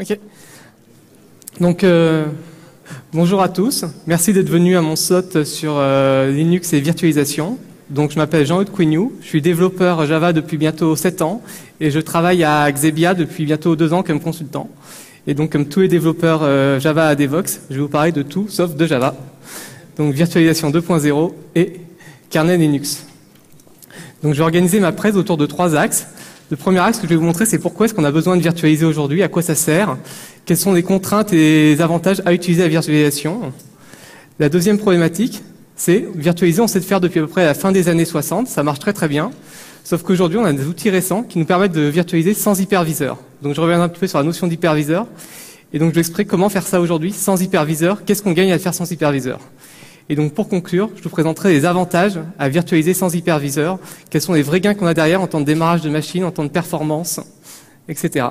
Ok. Donc, bonjour à tous. Merci d'être venus à mon slot sur Linux et virtualisation. Donc, je m'appelle Jean-Eudes Quignou. Je suis développeur Java depuis bientôt 7 ans et je travaille à Xebia depuis bientôt 2 ans comme consultant. Et donc, comme tous les développeurs Java à Devoxx, je vais vous parler de tout sauf de Java. Donc, virtualisation 2.0 et kernel Linux. Donc, je vais organiser ma presse autour de 3 axes. Le premier axe que je vais vous montrer, c'est pourquoi est-ce qu'on a besoin de virtualiser aujourd'hui, à quoi ça sert, quelles sont les contraintes et les avantages à utiliser la virtualisation. La deuxième problématique, c'est virtualiser, on sait le faire depuis à peu près la fin des années 60, ça marche très très bien, sauf qu'aujourd'hui on a des outils récents qui nous permettent de virtualiser sans hyperviseur. Donc je reviendrai un petit peu sur la notion d'hyperviseur, et donc je vais expliquer comment faire ça aujourd'hui sans hyperviseur, qu'est-ce qu'on gagne à le faire sans hyperviseur. Et donc pour conclure, je vous présenterai les avantages à virtualiser sans hyperviseur, quels sont les vrais gains qu'on a derrière en temps de démarrage de machine, en temps de performance, etc.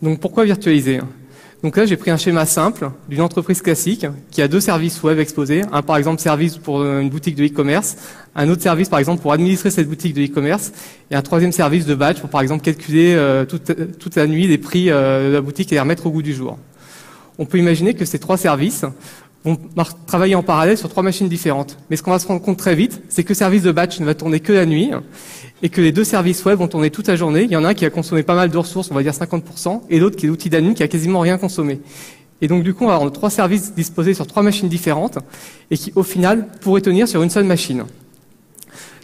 Donc pourquoi virtualiser? Donc là j'ai pris un schéma simple d'une entreprise classique qui a 2 services web exposés, un par exemple service pour une boutique de e-commerce, un autre service par exemple pour administrer cette boutique de e-commerce, et un troisième service de batch pour par exemple calculer toute la nuit les prix de la boutique et les remettre au goût du jour. On peut imaginer que ces 3 services vont travailler en parallèle sur 3 machines différentes. Mais ce qu'on va se rendre compte très vite, c'est que le service de batch ne va tourner que la nuit et que les 2 services web vont tourner toute la journée. Il y en a un qui a consommé pas mal de ressources, on va dire 50%, et l'autre qui est l'outil d'admin qui a quasiment rien consommé. Et donc du coup, on va avoir 3 services disposés sur 3 machines différentes et qui, au final, pourraient tenir sur une seule machine.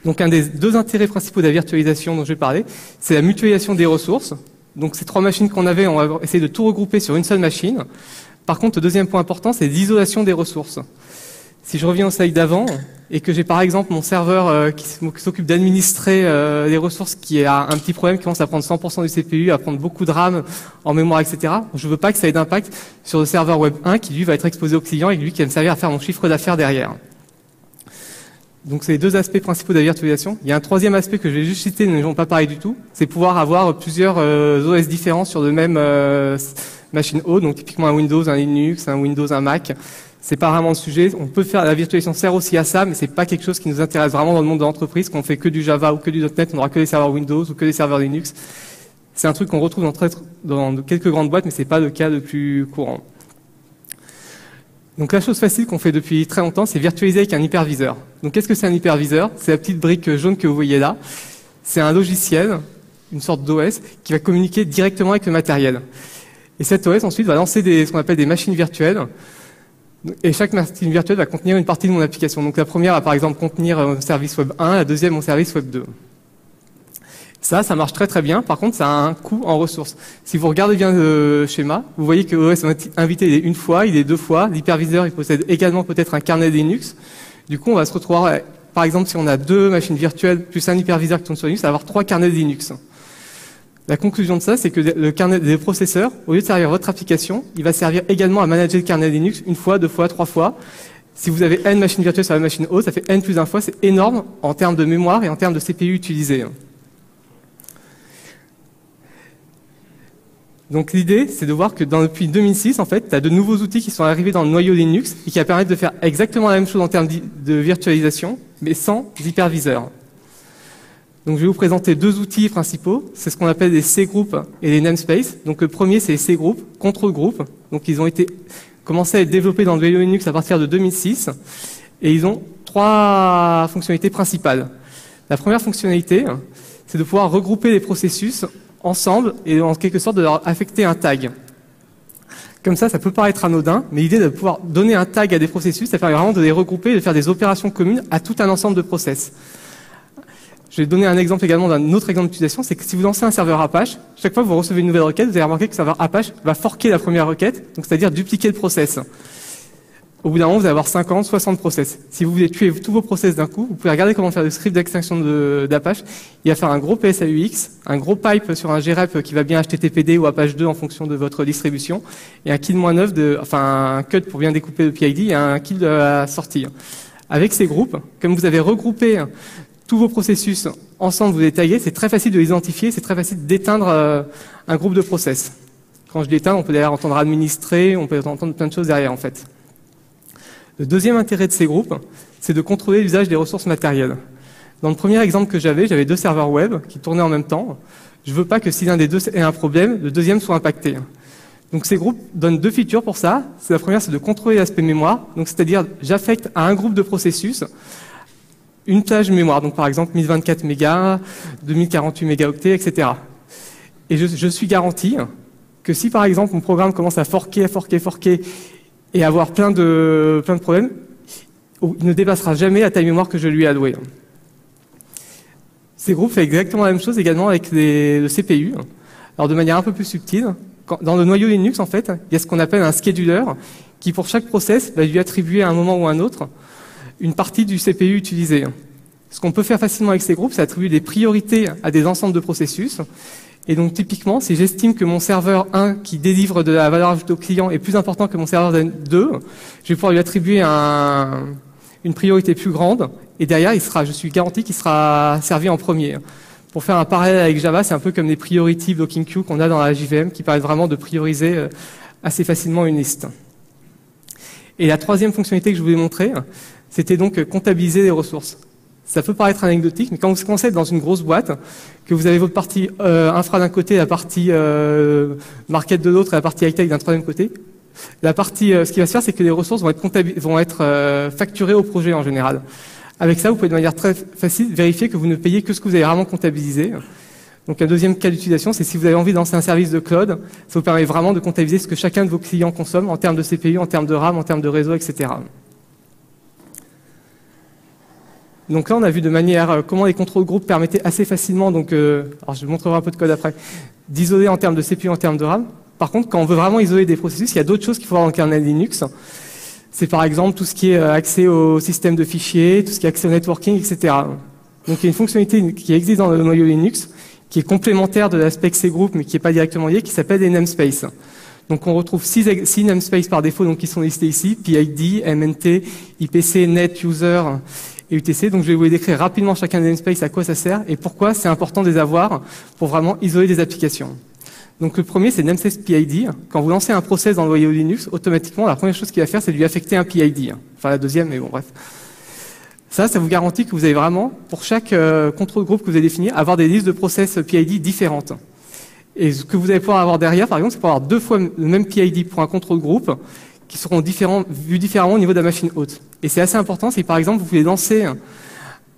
Donc un des 2 intérêts principaux de la virtualisation dont je vais parler, c'est la mutualisation des ressources. Donc ces 3 machines qu'on avait, on va essayer de tout regrouper sur une seule machine. Par contre, le deuxième point important, c'est l'isolation des ressources. Si je reviens au slide d'avant, et que j'ai par exemple mon serveur qui s'occupe d'administrer les ressources, qui a un petit problème, qui commence à prendre 100% du CPU, à prendre beaucoup de RAM en mémoire, etc., je ne veux pas que ça ait d'impact sur le serveur web 1 qui, lui, va être exposé au client et lui, qui va me servir à faire mon chiffre d'affaires derrière. Donc, c'est les 2 aspects principaux de la virtualisation. Il y a un troisième aspect que je vais juste citer, mais je ne vais pas parler du tout, c'est pouvoir avoir plusieurs OS différents sur le même machine hôte, donc typiquement un Windows, un Linux, un Windows, un Mac. C'est pas vraiment le sujet. On peut faire la virtualisation sert aussi à ça, mais c'est pas quelque chose qui nous intéresse vraiment dans le monde de l'entreprise. Qu'on fait que du Java ou que du .NET, on n'aura que des serveurs Windows ou que des serveurs Linux. C'est un truc qu'on retrouve dans quelques grandes boîtes, mais c'est pas le cas le plus courant. Donc la chose facile qu'on fait depuis très longtemps, c'est virtualiser avec un hyperviseur. Donc qu'est-ce que c'est un hyperviseur? C'est la petite brique jaune que vous voyez là. C'est un logiciel, une sorte d'OS, qui va communiquer directement avec le matériel. Et cet OS ensuite va lancer ce qu'on appelle des machines virtuelles. Et chaque machine virtuelle va contenir une partie de mon application. Donc la première va par exemple contenir mon service web 1, la deuxième mon service web 2. Ça marche très très bien. Par contre, ça a un coût en ressources. Si vous regardez bien le schéma, vous voyez que l'OS invité il est une fois, il est 2 fois. L'hyperviseur, il possède également peut-être un kernel Linux. Du coup, on va se retrouver, par exemple, si on a 2 machines virtuelles plus un hyperviseur qui tourne sur Linux, ça va avoir 3 kernels Linux. La conclusion de ça, c'est que le kernel des processeurs, au lieu de servir votre application, il va servir également à manager le kernel Linux 1 fois, 2 fois, 3 fois. Si vous avez n machines virtuelles sur la machine hôte, ça fait n plus 1 fois, c'est énorme en termes de mémoire et en termes de CPU utilisés. Donc l'idée, c'est de voir que depuis 2006, en fait, tu as de nouveaux outils qui sont arrivés dans le noyau Linux et qui permettent de faire exactement la même chose en termes de virtualisation, mais sans hyperviseur. Donc, je vais vous présenter 2 outils principaux. C'est ce qu'on appelle les C-groups et les namespaces. Donc, le premier, c'est les C-groups, control group. Donc, ils ont commencé à être développés dans le noyau Linux à partir de 2006. Et ils ont 3 fonctionnalités principales. La première fonctionnalité, c'est de pouvoir regrouper les processus ensemble et en quelque sorte de leur affecter un tag. Comme ça peut paraître anodin, mais l'idée de pouvoir donner un tag à des processus, ça permet vraiment de les regrouper et de faire des opérations communes à tout un ensemble de process. Je vais donner un exemple également d'un autre exemple d'utilisation, c'est que si vous lancez un serveur Apache, chaque fois que vous recevez une nouvelle requête, vous allez remarquer que le serveur Apache va forker la première requête, donc c'est-à-dire dupliquer le process. Au bout d'un moment, vous allez avoir 50, 60 process. Si vous voulez tuer tous vos process d'un coup, vous pouvez regarder comment faire le script d'extinction d'Apache. Il va faire un gros PSAUX, un gros pipe sur un grep qui va bien HTTPD ou Apache 2 en fonction de votre distribution, et un kill-9, un cut pour bien découper le PID et un kill de la sortie. Avec ces groupes, comme vous avez regroupé tous vos processus ensemble, vous les taguez, c'est très facile de les identifier, c'est très facile d'éteindre un groupe de process. Quand je l'éteins, on peut d'ailleurs entendre administrer, on peut entendre plein de choses derrière en fait. Le deuxième intérêt de ces groupes, c'est de contrôler l'usage des ressources matérielles. Dans le premier exemple que j'avais 2 serveurs web qui tournaient en même temps. Je ne veux pas que si l'un des 2 ait un problème, le deuxième soit impacté. Donc ces groupes donnent deux features pour ça. La première, c'est de contrôler l'aspect mémoire. Donc c'est-à-dire, j'affecte à un groupe de processus une plage mémoire. Donc par exemple, 1024 mégas, 2048 mégaoctets, etc. Et je suis garanti que si par exemple mon programme commence à forquer et avoir plein de problèmes, il ne dépassera jamais la taille mémoire que je lui ai allouée. Ces groupes font exactement la même chose également avec le CPU. Alors de manière un peu plus subtile, dans le noyau Linux, en fait, il y a ce qu'on appelle un scheduler qui, pour chaque process, va lui attribuer à un moment ou à un autre une partie du CPU utilisé. Ce qu'on peut faire facilement avec ces groupes, c'est attribuer des priorités à des ensembles de processus. Et donc typiquement, si j'estime que mon serveur 1 qui délivre de la valeur ajoutée au client est plus important que mon serveur 2, je vais pouvoir lui attribuer une priorité plus grande. Et derrière, je suis garanti qu'il sera servi en premier. Pour faire un parallèle avec Java, c'est un peu comme les priority blocking queue qu'on a dans la JVM qui permettent vraiment de prioriser assez facilement une liste. Et la troisième fonctionnalité que je voulais montrer, c'était donc comptabiliser les ressources. Ça peut paraître anecdotique, mais quand vous commencez à être dans une grosse boîte, que vous avez votre partie infra d'un côté, la partie market de l'autre et la partie high-tech d'un troisième côté, ce qui va se faire, c'est que les ressources vont être facturées au projet en général. Avec ça, vous pouvez de manière très facile vérifier que vous ne payez que ce que vous avez vraiment comptabilisé. Donc un deuxième cas d'utilisation, c'est si vous avez envie de lancer un service de cloud, ça vous permet vraiment de comptabiliser ce que chacun de vos clients consomme en termes de CPU, en termes de RAM, en termes de réseau, etc. Donc là, on a vu de manière comment les contrôles groupes permettaient assez facilement, alors je vous montrerai un peu de code après, d'isoler en termes de CPU, en termes de RAM. Par contre, quand on veut vraiment isoler des processus, il y a d'autres choses qu'il faut voir dans le kernel Linux. C'est par exemple tout ce qui est accès au système de fichiers, tout ce qui est accès au networking, etc. Donc il y a une fonctionnalité qui existe dans le noyau Linux, qui est complémentaire de l'aspect cgroup, mais qui n'est pas directement lié, qui s'appelle les namespaces. Donc on retrouve 6 namespaces par défaut, donc qui sont listés ici, PID, MNT, IPC, Net, User et UTC. Donc je vais vous les décrire rapidement chacun des namespaces, à quoi ça sert et pourquoi c'est important de les avoir pour vraiment isoler des applications. Donc le premier, c'est namespace PID. Quand vous lancez un process dans le noyau Linux, automatiquement, la première chose qu'il va faire, c'est de lui affecter un PID. Enfin la deuxième, mais bon, bref. Ça vous garantit que vous avez vraiment, pour chaque contrôle groupe que vous avez défini, avoir des listes de process PID différentes. Et ce que vous allez pouvoir avoir derrière, par exemple, c'est pouvoir avoir 2 fois le même PID pour un contrôle groupe qui seront vus différemment au niveau de la machine hôte. Et c'est assez important, c'est que par exemple, vous pouvez lancer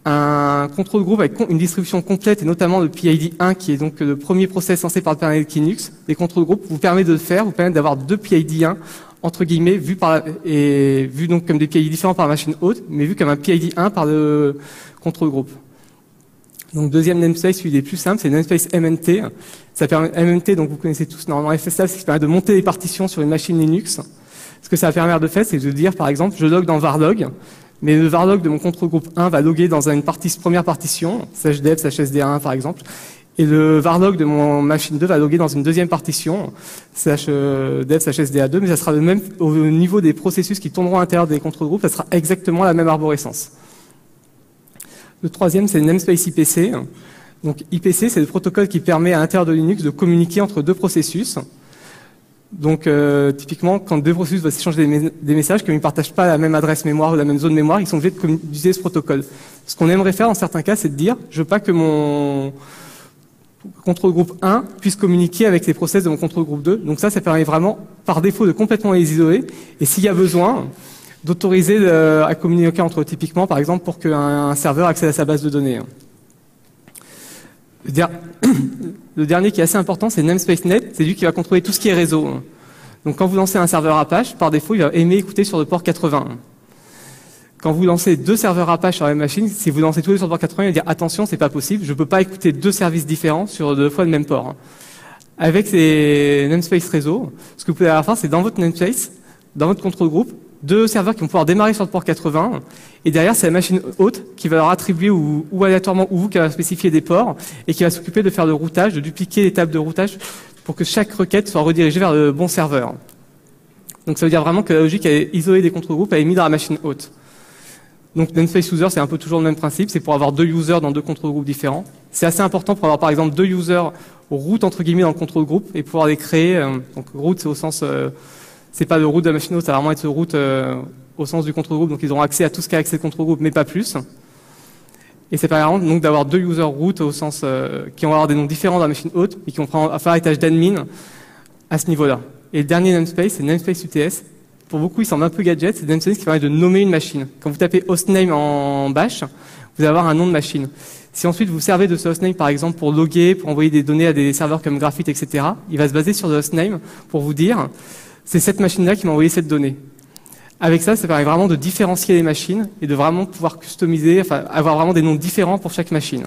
un contrôle groupe avec une distribution complète, et notamment le PID 1, qui est donc le premier process lancé par le kernel Linux. Les contrôles groupes vous permettent de le faire, vous permettent d'avoir 2 PID 1, entre guillemets, vus donc comme des PID différents par la machine hôte, mais vus comme un PID 1 par le contrôle groupe. Donc deuxième namespace, celui des plus simples, c'est le namespace MNT. Ça permet, MNT, donc vous connaissez tous normalement FSLab, c'est ce qui permet de monter les partitions sur une machine Linux. Ce que ça va permettre de faire, c'est de dire, par exemple, je log dans varlog, mais le varlog de mon contrôle groupe 1 va loguer dans une première partition, /dev, /sd1 par exemple, et le varlog de mon machine 2 va loguer dans une deuxième partition, /dev, /sda2, mais ça sera le même au niveau des processus qui tourneront à l'intérieur des contrôles groupes, ça sera exactement la même arborescence. Le troisième, c'est le namespace IPC. Donc IPC, c'est le protocole qui permet à l'intérieur de Linux de communiquer entre 2 processus. Donc typiquement, quand 2 processus vont s'échanger des messages, comme ils ne partagent pas la même adresse mémoire ou la même zone mémoire, ils sont obligés d'utiliser ce protocole. Ce qu'on aimerait faire dans certains cas, c'est de dire, je veux pas que mon contrôle groupe 1 puisse communiquer avec les process de mon contrôle groupe 2. Donc ça permet vraiment, par défaut, de complètement les isoler. Et s'il y a besoin, d'autoriser à communiquer entre eux, typiquement, par exemple, pour qu'un serveur accède à sa base de données. Le dernier qui est assez important, c'est namespace net, c'est lui qui va contrôler tout ce qui est réseau. Donc quand vous lancez un serveur Apache, par défaut, il va aimer écouter sur le port 80. Quand vous lancez 2 serveurs Apache sur la même machine, si vous lancez tous les sur le port 80, il va dire attention, c'est pas possible, je ne peux pas écouter 2 services différents sur 2 fois le même port. Avec ces namespace réseau, ce que vous pouvez faire, c'est dans votre namespace, dans votre contrôle groupe, 2 serveurs qui vont pouvoir démarrer sur le port 80, et derrière, c'est la machine hôte qui va leur attribuer ou aléatoirement ou vous qui va spécifier des ports, et qui va s'occuper de faire le routage, de dupliquer les tables de routage pour que chaque requête soit redirigée vers le bon serveur. Donc ça veut dire vraiment que la logique est isolée des contrôles groupes, elle est mise dans la machine hôte. Donc namespace user, c'est un peu toujours le même principe, c'est pour avoir 2 users dans 2 contrôles groupes différents. C'est assez important pour avoir par exemple 2 users root entre guillemets dans le contrôle groupe et pouvoir les créer. Donc root, c'est au sens... c'est pas le root de la machine hôte, ça va vraiment être le root au sens du contrôle groupe, donc ils auront accès à tout ce qu'a accès le contrôle groupe, mais pas plus. Et c'est par exemple donc d'avoir 2 users root au sens qui vont avoir des noms différents dans la machine hôte, et qui vont faire les tâches d'admin à ce niveau-là. Et le dernier namespace, c'est namespace UTS. Pour beaucoup, il semble un peu gadget, c'est le namespace qui permet de nommer une machine. Quand vous tapez hostname en bash, vous allez avoir un nom de machine. Si ensuite vous servez de ce hostname, par exemple, pour loguer, pour envoyer des données à des serveurs comme Graphite, etc., il va se baser sur le hostname pour vous dire, c'est cette machine-là qui m'a envoyé cette donnée. Avec ça, ça permet vraiment de différencier les machines et de vraiment pouvoir customiser, enfin, avoir vraiment des noms différents pour chaque machine.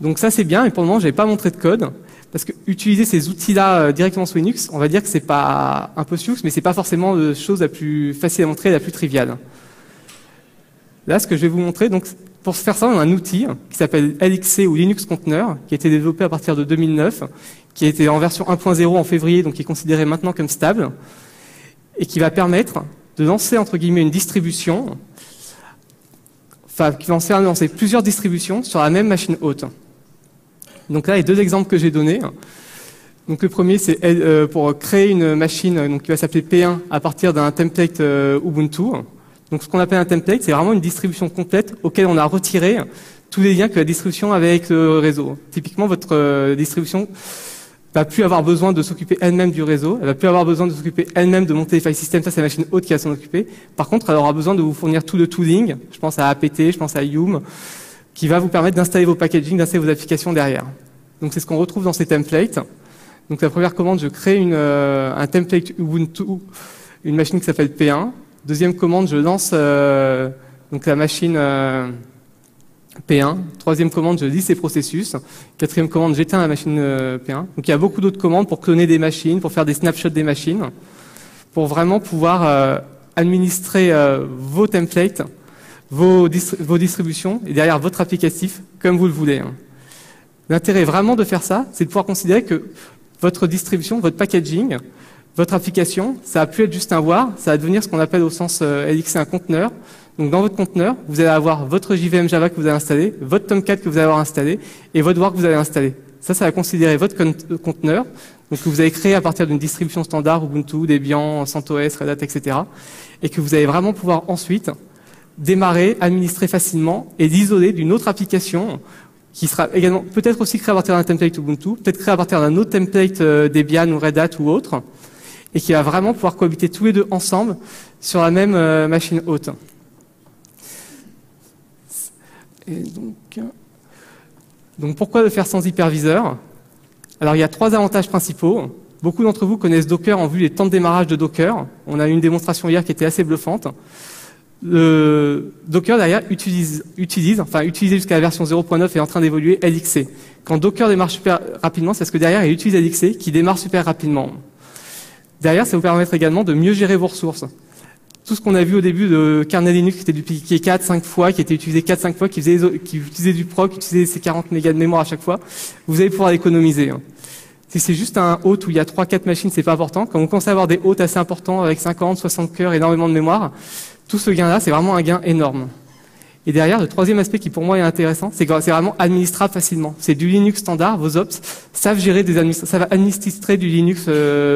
Donc ça, c'est bien, et pour le moment, je n'avais pas montré de code, parce que utiliser ces outils-là directement sous Linux, on va dire que c'est pas un peu Sioux, mais c'est pas forcément la chose la plus facile à montrer, la plus triviale. Là, ce que je vais vous montrer, donc, pour faire ça, on a un outil qui s'appelle LXC ou Linux Container, qui a été développé à partir de 2009, qui a été en version 1.0 en février, donc qui est considéré maintenant comme stable, et qui va permettre de lancer, entre guillemets, une distribution, enfin, qui va lancer plusieurs distributions sur la même machine hôte. Donc là, les deux exemples que j'ai donnés. Donc le premier, c'est pour créer une machine donc, qui va s'appeler P1 à partir d'un template Ubuntu. Donc ce qu'on appelle un template, c'est vraiment une distribution complète auquel on a retiré tous les liens que la distribution avait avec le réseau. Typiquement, votre distribution va plus avoir besoin de s'occuper elle-même du réseau, elle va plus avoir besoin de s'occuper elle-même de monter les file systems, ça c'est la machine haute qui va s'en occuper. Par contre, elle aura besoin de vous fournir tout le tooling, je pense à APT, je pense à Yum, qui va vous permettre d'installer vos packaging, d'installer vos applications derrière. Donc c'est ce qu'on retrouve dans ces templates. Donc la première commande, je crée un template Ubuntu, une machine qui s'appelle P1. Deuxième commande, je lance donc la machine P1. Troisième commande, je liste ses processus. Quatrième commande, j'éteins la machine P1. Donc il y a beaucoup d'autres commandes pour cloner des machines, pour faire des snapshots des machines, pour vraiment pouvoir administrer vos templates, vos distributions et derrière votre applicatif comme vous le voulez. L'intérêt vraiment de faire ça, c'est de pouvoir considérer que votre distribution, votre packaging, votre application, ça va plus être juste un war, ça va devenir ce qu'on appelle au sens LXC un conteneur. Donc dans votre conteneur, vous allez avoir votre JVM Java que vous allez installer, votre Tomcat que vous allez avoir installé et votre war que vous allez installer. Ça va considérer votre conteneur, donc que vous avez créé à partir d'une distribution standard, Ubuntu, Debian, CentOS, Red Hat, etc. Et que vous allez vraiment pouvoir ensuite démarrer, administrer facilement et l'isoler d'une autre application qui sera également peut-être aussi créée à partir d'un template Ubuntu, peut-être créée à partir d'un autre template Debian ou Red Hat ou autre, et qui va vraiment pouvoir cohabiter tous les deux ensemble sur la même machine hôte. Et donc pourquoi le faire sans hyperviseur? Alors il y a trois avantages principaux. Beaucoup d'entre vous connaissent Docker en vue des temps de démarrage de Docker. On a eu une démonstration hier qui était assez bluffante. Le Docker derrière utilise jusqu'à la version 0.9 et est en train d'évoluer LXC. Quand Docker démarre super rapidement, c'est parce que derrière il utilise LXC qui démarre super rapidement. Derrière, ça vous permettre également de mieux gérer vos ressources. Tout ce qu'on a vu au début de kernel Linux qui était dupliqué 4-5 fois, qui était utilisé 4-5 fois, qui utilisait du proc, qui utilisait ses 40 mégas de mémoire à chaque fois, vous allez pouvoir l'économiser. Si c'est juste un hôte où il y a 3-4 machines, c'est pas important. Quand vous commencez à avoir des hôtes assez importants avec 50, 60 cœurs, énormément de mémoire, tout ce gain-là, c'est vraiment un gain énorme. Et derrière, le troisième aspect qui pour moi est intéressant, c'est que c'est vraiment administrable facilement. C'est du Linux standard, vos ops savent gérer savent administrer du Linux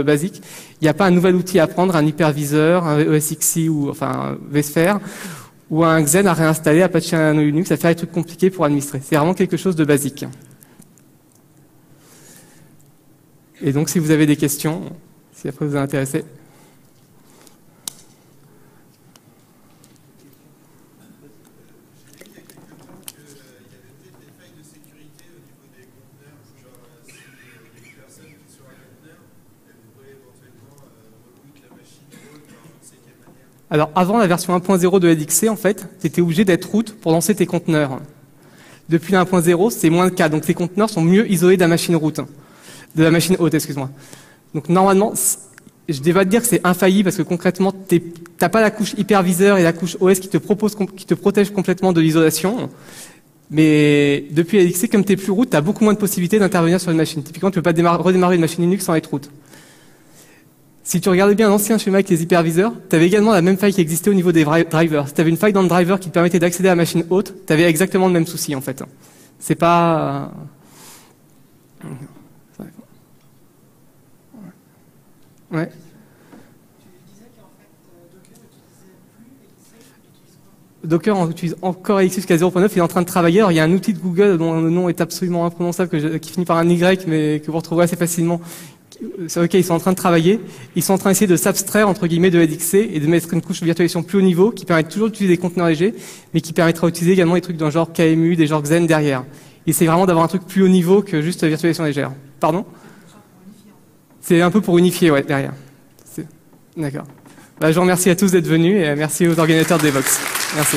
basique. Il n'y a pas un nouvel outil à apprendre, un hyperviseur, un ESXi ou enfin vSphere, ou un Xen à réinstaller, à patcher un Linux, à faire des trucs compliqués pour administrer. C'est vraiment quelque chose de basique. Et donc si vous avez des questions, si après vous êtes intéressé. Alors, avant la version 1.0 de LXC, en fait, tu étais obligé d'être root pour lancer tes conteneurs. Depuis la 1.0, c'est moins le cas. Donc, tes conteneurs sont mieux isolés de la machine root. De la machine haute, excuse-moi. Donc, normalement, je devrais te dire que c'est infaillible parce que concrètement, t'as pas la couche hyperviseur et la couche OS qui te protège complètement de l'isolation. Mais depuis LXC, comme t'es plus root, t'as beaucoup moins de possibilités d'intervenir sur une machine. Typiquement, tu peux pas redémarrer une machine Linux sans être root. Si tu regardais bien l'ancien schéma avec les hyperviseurs, tu avais également la même faille qui existait au niveau des drivers. Si tu avais une faille dans le driver qui te permettait d'accéder à la machine haute, tu avais exactement le même souci en fait. C'est pas... Ouais. Docker utilise encore Elixir jusqu'à 0.9. Il est en train de travailler. Alors, il y a un outil de Google dont le nom est absolument imprononçable, qui finit par un Y, mais que vous retrouverez assez facilement, sur lequel ils sont en train de travailler. Ils sont en train d'essayer de s'abstraire, entre guillemets, de LXC et de mettre une couche de virtualisation plus haut niveau qui permet toujours d'utiliser des conteneurs légers, mais qui permettra d'utiliser également des trucs d'un genre KMU, des genres Xen derrière. Ils essaient vraiment d'avoir un truc plus haut niveau que juste la virtualisation légère. Pardon? C'est un peu pour unifier, ouais, derrière. D'accord. Bah, je vous remercie à tous d'être venus et merci aux organisateurs de Devoxx. Merci.